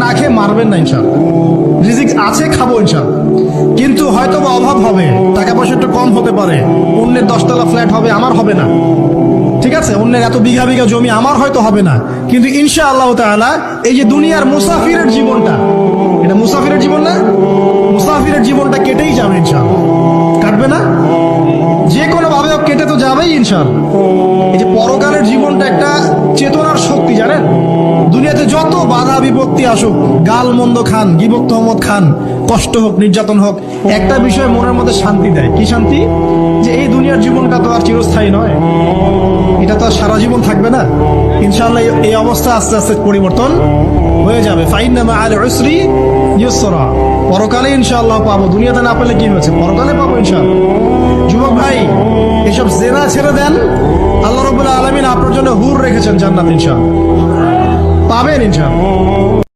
না খেয়ে মারবেন না ইনশাআল্লাহ। রিজিক আছে, খাবো ইনশাআল্লাহ, কিন্তু হয়তো বা অভাব হবে, টাকা পয়সা একটু কম হতে পারে, অন্যের 10 তলা ফ্ল্যাট হবে, আমার হবে না, ঠিক আছে, অন্যের এত বিঘা বিঘা জমি আমার হয়তো হবে না, কিন্তু ইনশাআল্লাহ তাআলা এই যে দুনিয়ার মুসাফিরের জীবনটা, এটা মুসাফিরের জীবন না, মুসাফিরের জীবনটা কেটেই যাবে ইনশাআল্লাহ। কাটবে না? যে কোনো ভাবে হোক কেটে তো যাবেই ইনশাআল্লাহ। এই যে পরকালের জীবনটা একটা চেতনার শক্তি, জানেন, দুনিয়াতে যত বাধা বিপত্তি আসুক, গাল মন্দ খান, গীবত তহমত খান, কষ্ট হোক, নির্যাতন হোক, একটা বিষয় মনের মধ্যে শান্তি দেয়। কি শান্তি? যে এই দুনিয়ার জীবনটা তো আর চিরস্থায়ী নয়, এটা তো আর সারা জীবন থাকবে না। ইনশাআল্লাহ এই অবস্থা আস্তে আস্তে পরিবর্তন হয়ে যাবে। ফাইন্না মাআল উসরি ইউসরা, পরকালে ইনশাআল্লাহ পাবো, দুনিয়াতে না পেলে কি হয়েছে, পরকালে পাবো ইনশাআল্লাহ। যুবক ভাই, এসব জেনা ছেড়ে দেন, আল্লাহ রাব্বুল আলামিন আপনার জন্য হুর রেখেছেন জান্নাত, ইনশাআল্লাহ পাবেন ইনশাআল্লাহ।